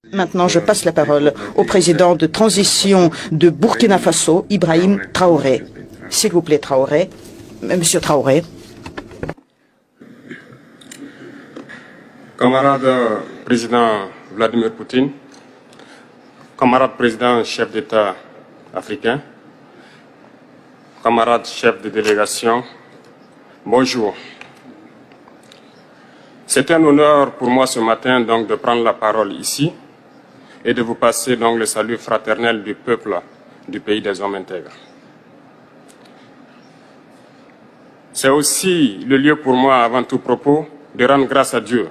Maintenant, je passe la parole au président de transition de Burkina Faso, Ibrahim Traoré. S'il vous plaît, Traoré. Monsieur Traoré. Camarade président Vladimir Poutine, camarade président chef d'État africain, camarade chef de délégation, bonjour. C'est un honneur pour moi ce matin donc de prendre la parole ici et de vous passer donc le salut fraternel du peuple du pays des hommes intègres. C'est aussi le lieu pour moi, avant tout propos, de rendre grâce à Dieu,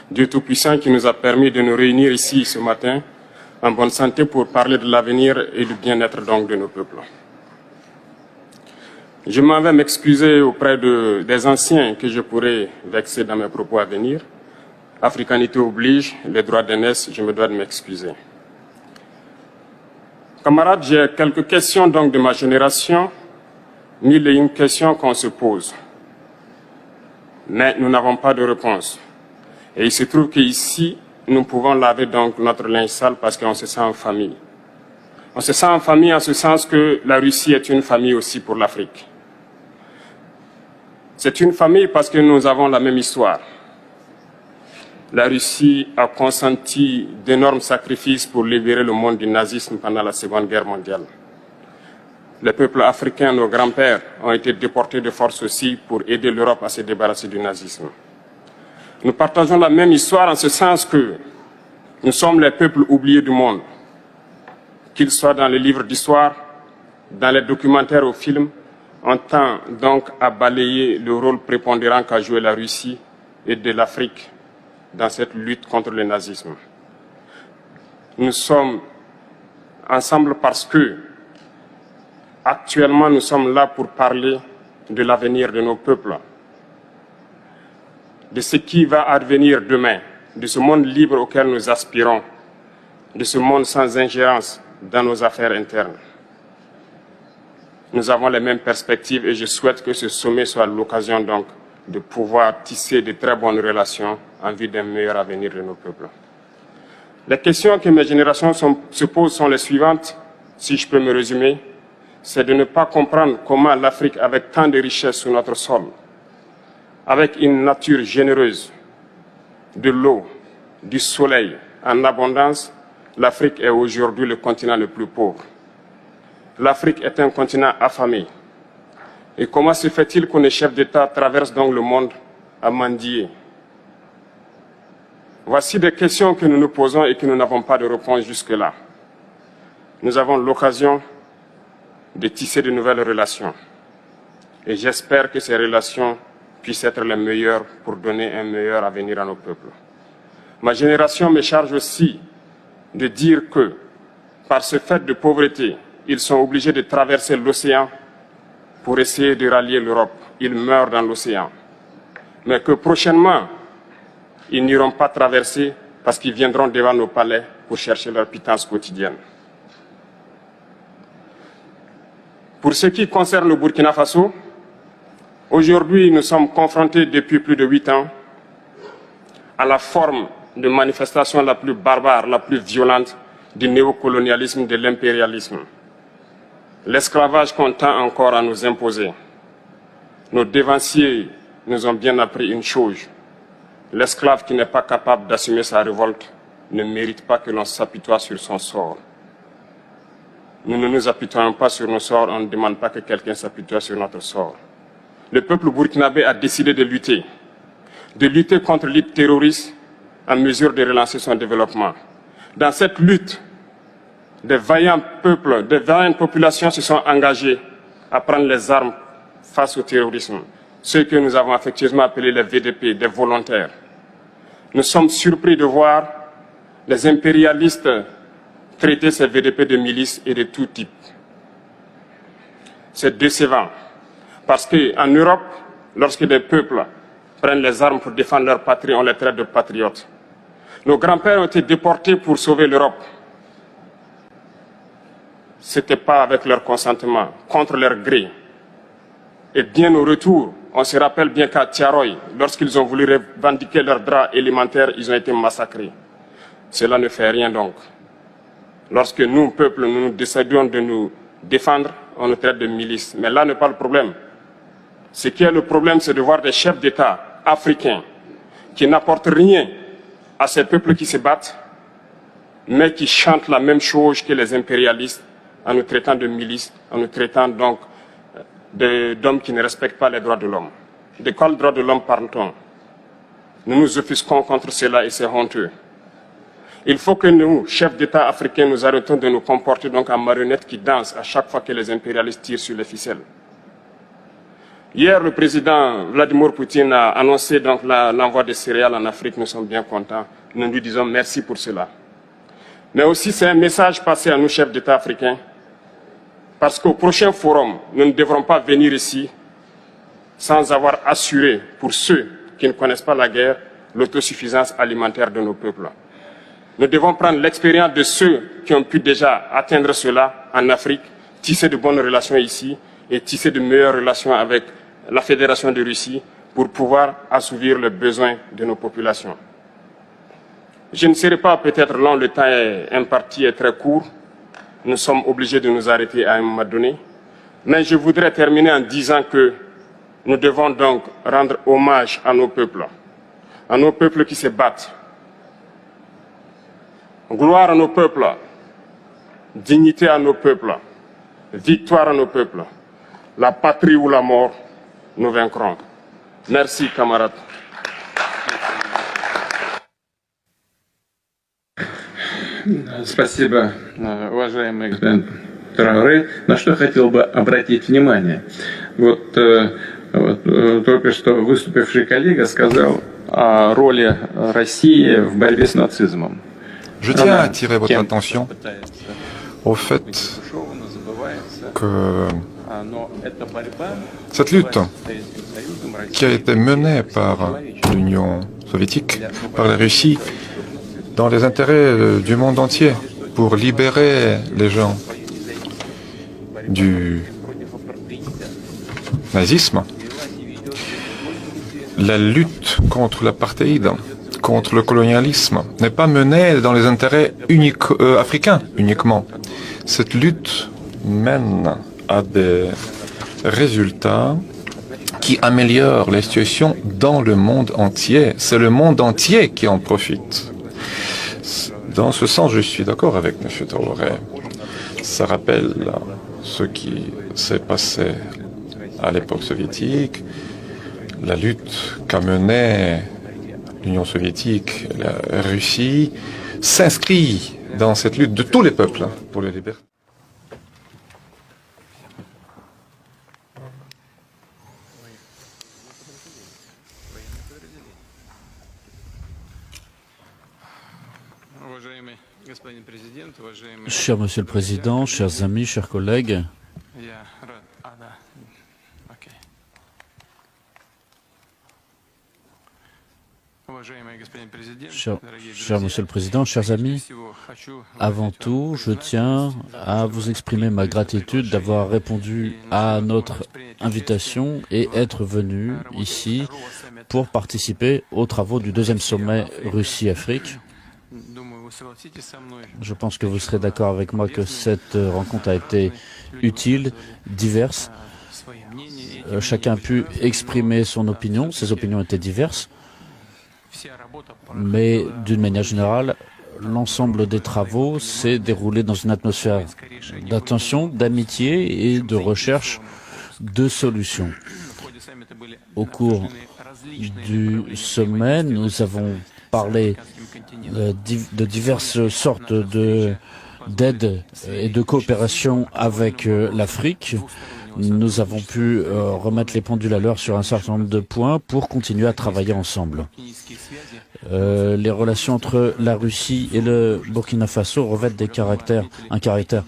Dieu Tout-Puissant qui nous a permis de nous réunir ici ce matin en bonne santé pour parler de l'avenir et du bien-être donc de nos peuples. Je m'en vais m'excuser auprès des anciens que je pourrais vexer dans mes propos à venir. Africanité oblige, les droits d'aînesse, je me dois de m'excuser. Camarades, j'ai quelques questions donc de ma génération, mille et une questions qu'on se pose. Mais nous n'avons pas de réponse. Et il se trouve qu'ici, nous pouvons laver donc notre linge sale parce qu'on se sent en famille. On se sent en famille en ce sens que la Russie est une famille aussi pour l'Afrique. C'est une famille parce que nous avons la même histoire. La Russie a consenti d'énormes sacrifices pour libérer le monde du nazisme pendant la Seconde Guerre mondiale. Les peuples africains, nos grands-pères, ont été déportés de force aussi pour aider l'Europe à se débarrasser du nazisme. Nous partageons la même histoire en ce sens que nous sommes les peuples oubliés du monde, qu'ils soient dans les livres d'histoire, dans les documentaires ou films. On tend donc à balayer le rôle prépondérant qu'a joué la Russie et de l'Afrique dans cette lutte contre le nazisme. Nous sommes ensemble parce que, actuellement, nous sommes là pour parler de l'avenir de nos peuples, de ce qui va advenir demain, de ce monde libre auquel nous aspirons, de ce monde sans ingérence dans nos affaires internes. Nous avons les mêmes perspectives et je souhaite que ce sommet soit l'occasion donc de pouvoir tisser de très bonnes relations en vue d'un meilleur avenir de nos peuples. Les questions que mes générations se posent sont les suivantes, si je peux me résumer, c'est de ne pas comprendre comment l'Afrique, avec tant de richesses sur notre sol, avec une nature généreuse, de l'eau, du soleil en abondance, l'Afrique est aujourd'hui le continent le plus pauvre. L'Afrique est un continent affamé. Et comment se fait-il qu'un chef d'État traverse donc le monde à mendier? Voici des questions que nous nous posons et que nous n'avons pas de réponse jusque-là. Nous avons l'occasion de tisser de nouvelles relations. Et j'espère que ces relations puissent être les meilleures pour donner un meilleur avenir à nos peuples. Ma génération me charge aussi de dire que, par ce fait de pauvreté, ils sont obligés de traverser l'océan pour essayer de rallier l'Europe. Ils meurent dans l'océan. Mais que prochainement, ils n'iront pas traverser parce qu'ils viendront devant nos palais pour chercher leur pitance quotidienne. Pour ce qui concerne le Burkina Faso, aujourd'hui, nous sommes confrontés depuis plus de 8 ans à la forme de manifestation la plus barbare, la plus violente du néocolonialisme, de l'impérialisme. L'esclavage qu'on tend encore à nous imposer. Nos dévanciers nous ont bien appris une chose. L'esclave qui n'est pas capable d'assumer sa révolte ne mérite pas que l'on s'apitoie sur son sort. Nous ne nous apitoyons pas sur nos sorts, on ne demande pas que quelqu'un s'apitoie sur notre sort. Le peuple burkinabé a décidé de lutter contre l'île terroriste en mesure de relancer son développement. Dans cette lutte, des vaillants peuples, des vaillantes populations se sont engagées à prendre les armes face au terrorisme. Ceux que nous avons affectueusement appelés les VDP, des volontaires. Nous sommes surpris de voir les impérialistes traiter ces VDP de milices et de tout type. C'est décevant. Parce qu'en Europe, lorsque des peuples prennent les armes pour défendre leur patrie, on les traite de patriotes. Nos grands-pères ont été déportés pour sauver l'Europe. Ce n'était pas avec leur consentement, contre leur gré. Et bien au retour, on se rappelle bien qu'à Tiaroy, lorsqu'ils ont voulu revendiquer leurs droits élémentaires, ils ont été massacrés. Cela ne fait rien donc. Lorsque nous, peuple, nous décidons de nous défendre, on nous traite de milices. Mais là n'est pas le problème. Ce qui est le problème, c'est de voir des chefs d'État africains qui n'apportent rien à ces peuples qui se battent, mais qui chantent la même chose que les impérialistes en nous traitant de milices, en nous traitant donc d'hommes qui ne respectent pas les droits de l'homme. De quels droits de l'homme parle-t-on? Nous nous offusquons contre cela et c'est honteux. Il faut que nous, chefs d'État africains, nous arrêtons de nous comporter donc en marionnettes qui dansent à chaque fois que les impérialistes tirent sur les ficelles. Hier, le président Vladimir Poutine a annoncé donc l'envoi des céréales en Afrique. Nous sommes bien contents. Nous lui disons merci pour cela. Mais aussi, c'est un message passé à nous, chefs d'État africains, parce qu'au prochain forum, nous ne devrons pas venir ici sans avoir assuré, pour ceux qui ne connaissent pas la guerre, l'autosuffisance alimentaire de nos peuples. Nous devons prendre l'expérience de ceux qui ont pu déjà atteindre cela en Afrique, tisser de bonnes relations ici et tisser de meilleures relations avec la Fédération de Russie pour pouvoir assouvir les besoins de nos populations. Je ne serai pas peut-être long, le temps imparti est très court. Nous sommes obligés de nous arrêter à un moment donné. Mais je voudrais terminer en disant que nous devons donc rendre hommage à nos peuples qui se battent. Gloire à nos peuples, dignité à nos peuples, victoire à nos peuples. La patrie ou la mort, nous vaincrons. Merci, camarades. Спасибо, уважаемый господин Трауре. На что хотел бы обратить внимание. Вот только что выступивший коллега сказал о роли России в борьбе с нацизмом. Je tiens à attirer votre attention au fait que cette lutte qui a été menée par l'Union soviétique, par la Russie, dans les intérêts du monde entier, pour libérer les gens du nazisme, la lutte contre l'apartheid, contre le colonialisme, n'est pas menée dans les intérêts africains uniquement. Cette lutte mène à des résultats qui améliorent les situations dans le monde entier. C'est le monde entier qui en profite. Dans ce sens, je suis d'accord avec M. Traoré. Ça rappelle ce qui s'est passé à l'époque soviétique, la lutte qu'a menée l'Union soviétique, la Russie, s'inscrit dans cette lutte de tous les peuples pour les libertés. Cher Monsieur le Président, chers amis, chers collègues, cher Monsieur le Président, chers amis, avant tout, je tiens à vous exprimer ma gratitude d'avoir répondu à notre invitation et être venu ici pour participer aux travaux du deuxième sommet Russie-Afrique. Je pense que vous serez d'accord avec moi que cette rencontre a été utile, diverse. Chacun a pu exprimer son opinion, ses opinions étaient diverses. Mais d'une manière générale, l'ensemble des travaux s'est déroulé dans une atmosphère d'attention, d'amitié et de recherche de solutions. Au cours du sommet, nous avons parlé de diverses sortes d'aide et de coopération avec l'Afrique. Nous avons pu remettre les pendules à l'heure sur un certain nombre de points pour continuer à travailler ensemble. Les relations entre la Russie et le Burkina Faso revêtent un caractère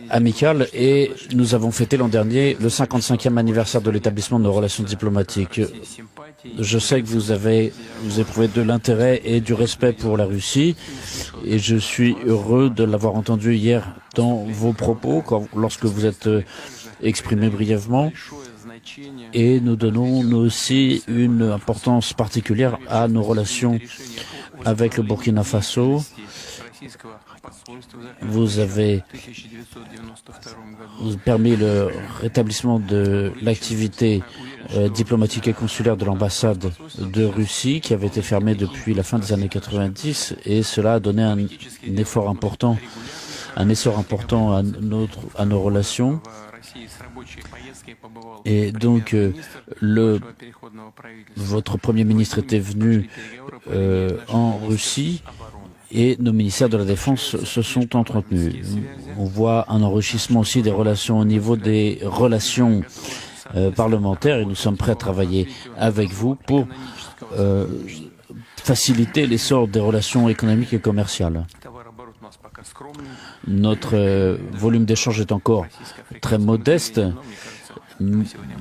amical et nous avons fêté l'an dernier le 55e anniversaire de l'établissement de nos relations diplomatiques. Je sais que vous éprouvez de l'intérêt et du respect pour la Russie et je suis heureux de l'avoir entendu hier dans vos propos lorsque vous êtes exprimé brièvement. Et nous donnons nous aussi une importance particulière à nos relations Avec le Burkina Faso, vous avez permis le rétablissement de l'activité diplomatique et consulaire de l'ambassade de Russie qui avait été fermée depuis la fin des années 90 et cela a donné un essor important à nos relations. Et donc, votre Premier ministre était venu en Russie et nos ministères de la Défense se sont entretenus. On voit un enrichissement aussi des relations au niveau des relations parlementaires et nous sommes prêts à travailler avec vous pour faciliter l'essor des relations économiques et commerciales. Notre volume d'échange est encore très modeste,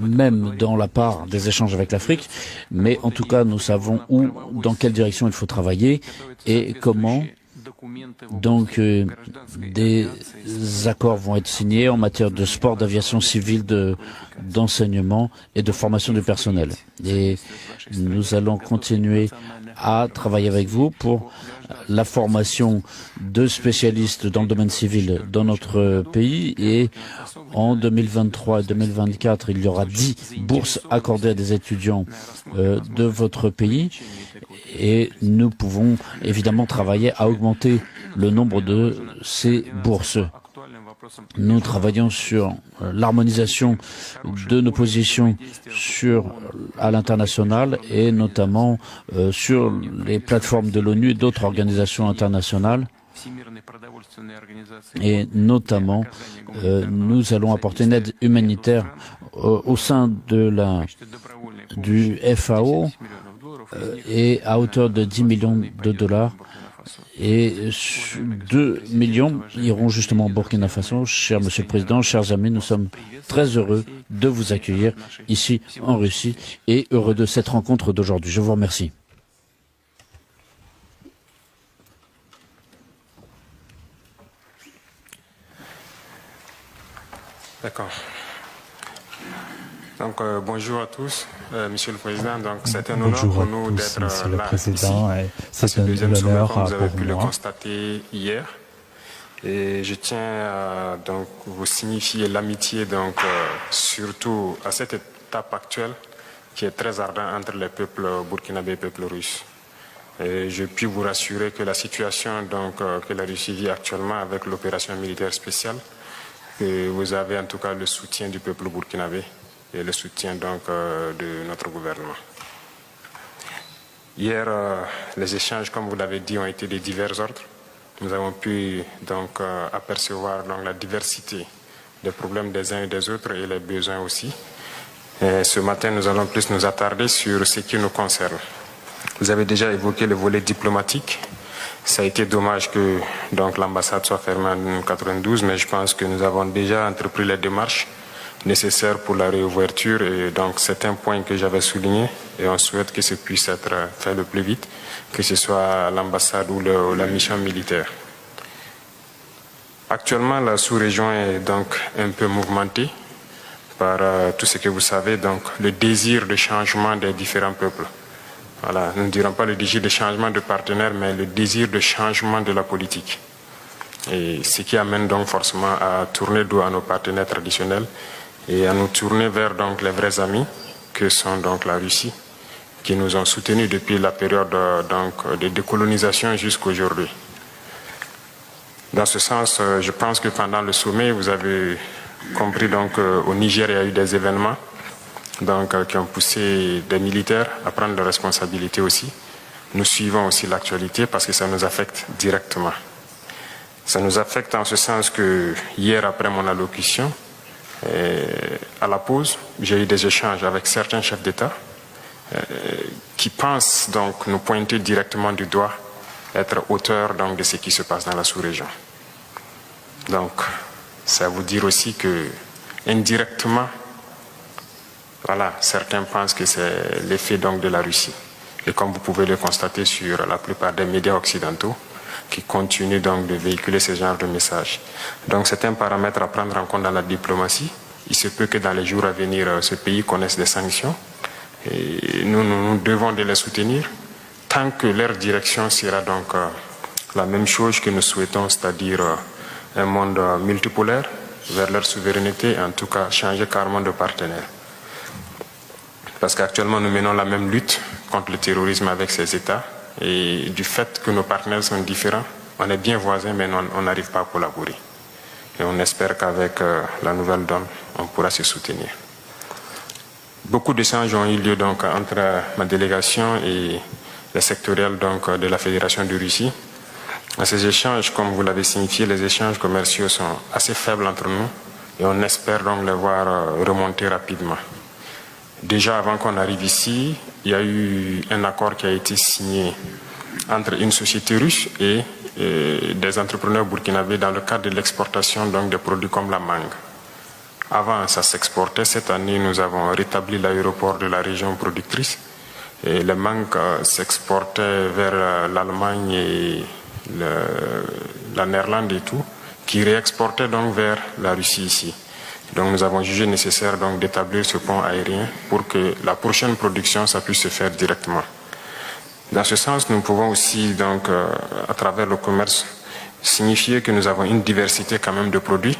même dans la part des échanges avec l'Afrique, mais en tout cas nous savons dans quelle direction il faut travailler et comment. Donc des accords vont être signés en matière de sport, d'aviation civile, d'enseignement et de formation du personnel. Et nous allons continuer à travailler avec vous pour la formation de spécialistes dans le domaine civil dans notre pays et en 2023 et 2024, il y aura 10 bourses accordées à des étudiants de votre pays et nous pouvons évidemment travailler à augmenter le nombre de ces bourses. Nous travaillons sur l'harmonisation de nos positions à l'international et notamment sur les plateformes de l'ONU et d'autres organisations internationales. Et notamment, nous allons apporter une aide humanitaire au sein du FAO et à hauteur de 10 millions de dollars. Et 2 millions iront justement au Burkina Faso. Cher Monsieur le Président, chers amis, nous sommes très heureux de vous accueillir ici en Russie et heureux de cette rencontre d'aujourd'hui. Je vous remercie. D'accord. Donc, bonjour à tous, Monsieur le Président. Donc, c'est un honneur pour nous d'être là ici. C'est le deuxième sommet, comme vous avez pu le constater hier. Et je tiens à donc vous signifier l'amitié, donc surtout à cette étape actuelle qui est très ardente entre les peuples burkinabés et les peuples russes. Et je puis vous rassurer que la situation donc que la Russie vit actuellement avec l'opération militaire spéciale, que vous avez en tout cas le soutien du peuple burkinabé et le soutien donc de notre gouvernement. Hier, les échanges, comme vous l'avez dit, ont été de divers ordres. Nous avons pu donc apercevoir donc, la diversité des problèmes des uns et des autres et les besoins aussi. Et ce matin, nous allons plus nous attarder sur ce qui nous concerne. Vous avez déjà évoqué le volet diplomatique. Ça a été dommage que donc l'ambassade soit fermée en 1992, mais je pense que nous avons déjà entrepris les démarches nécessaires pour la réouverture et donc c'est un point que j'avais souligné et on souhaite que ce puisse être fait le plus vite, que ce soit l'ambassade ou la mission militaire. Actuellement, la sous-région est donc un peu mouvementée par tout ce que vous savez, donc le désir de changement des différents peuples. Voilà, nous ne dirons pas le désir de changement de partenaire, mais le désir de changement de la politique. Et ce qui amène donc forcément à tourner dos à nos partenaires traditionnels et à nous tourner vers donc les vrais amis que sont donc la Russie, qui nous ont soutenus depuis la période donc de décolonisation jusqu'à aujourd'hui. Dans ce sens, je pense que pendant le sommet, vous avez compris donc au Niger, il y a eu des événements donc, qui ont poussé des militaires à prendre leurs responsabilités aussi. Nous suivons aussi l'actualité parce que ça nous affecte directement. Ça nous affecte en ce sens que hier, après mon allocution, à la pause, j'ai eu des échanges avec certains chefs d'État qui pensent donc nous pointer directement du doigt, être auteurs donc de ce qui se passe dans la sous-région. Donc, ça veut dire aussi que indirectement, voilà, certains pensent que c'est l'effet donc de la Russie. Et comme vous pouvez le constater sur la plupart des médias occidentaux, qui continuent donc de véhiculer ce genre de messages. Donc c'est un paramètre à prendre en compte dans la diplomatie. Il se peut que dans les jours à venir, ce pays connaisse des sanctions. Et nous devons de les soutenir. tant que leur direction sera donc la même chose que nous souhaitons, c'est-à-dire un monde multipolaire vers leur souveraineté, en tout cas changer carrément de partenaire. Parce qu'actuellement nous menons la même lutte contre le terrorisme avec ces États, et du fait que nos partenaires sont différents, on est bien voisins mais on n'arrive pas à collaborer. Et on espère qu'avec la nouvelle donne, on pourra se soutenir. Beaucoup d'échanges ont eu lieu donc entre ma délégation et les sectoriels donc de la Fédération de Russie. À ces échanges, comme vous l'avez signifié, les échanges commerciaux sont assez faibles entre nous et on espère donc les voir remonter rapidement. Déjà avant qu'on arrive ici, il y a eu un accord qui a été signé entre une société russe et des entrepreneurs burkinabés dans le cadre de l'exportation donc des produits comme la mangue. Avant, ça s'exportait. Cette année, nous avons rétabli l'aéroport de la région productrice. Et les mangues s'exportaient vers l'Allemagne et la Néerlande et tout, qui réexportaient donc vers la Russie ici. Donc nous avons jugé nécessaire donc d'établir ce pont aérien pour que la prochaine production, ça puisse se faire directement. Dans ce sens, nous pouvons aussi donc, à travers le commerce, signifier que nous avons une diversité quand même de produits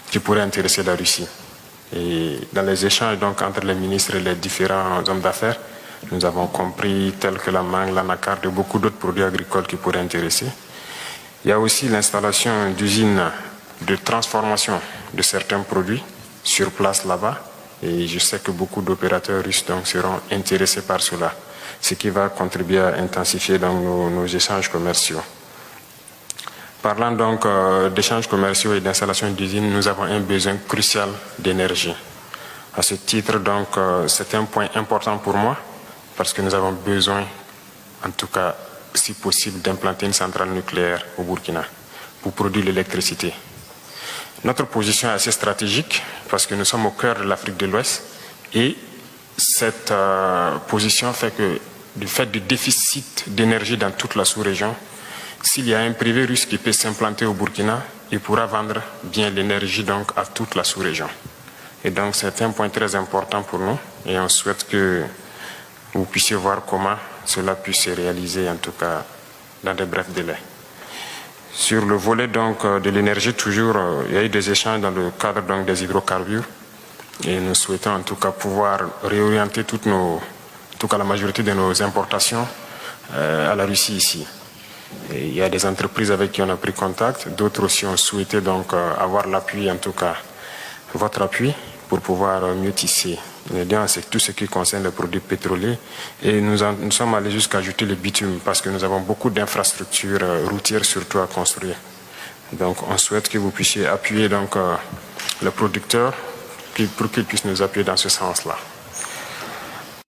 qui pourrait intéresser la Russie. Et dans les échanges donc, entre les ministres et les différents hommes d'affaires, nous avons compris tels que la mangue, l'anacarde et beaucoup d'autres produits agricoles qui pourraient intéresser. Il y a aussi l'installation d'usines de transformation de certains produits sur place là-bas. Et je sais que beaucoup d'opérateurs russes donc, seront intéressés par cela, ce qui va contribuer à intensifier donc, nos échanges commerciaux. Parlant donc d'échanges commerciaux et d'installation d'usines, nous avons un besoin crucial d'énergie. À ce titre, donc, c'est un point important pour moi parce que nous avons besoin, en tout cas, si possible, d'implanter une centrale nucléaire au Burkina pour produire l'électricité. Notre position est assez stratégique parce que nous sommes au cœur de l'Afrique de l'Ouest et cette position fait que, du fait du déficit d'énergie dans toute la sous-région, s'il y a un privé russe qui peut s'implanter au Burkina, il pourra vendre bien l'énergie donc à toute la sous-région. Et donc c'est un point très important pour nous et on souhaite que vous puissiez voir comment cela puisse se réaliser, en tout cas dans de brefs délais. Sur le volet donc de l'énergie, toujours, il y a eu des échanges dans le cadre donc des hydrocarbures et nous souhaitons en tout cas pouvoir réorienter en tout cas la majorité de nos importations à la Russie ici. Et il y a des entreprises avec qui on a pris contact, d'autres aussi ont souhaité donc avoir l'appui, en tout cas votre appui, pour pouvoir mieux tisser. C'est tout ce qui concerne les produits pétroliers et nous sommes allés jusqu'à ajouter le bitume parce que nous avons beaucoup d'infrastructures routières surtout à construire. Donc on souhaite que vous puissiez appuyer donc les producteurs pour qu'ils puissent nous appuyer dans ce sens-là.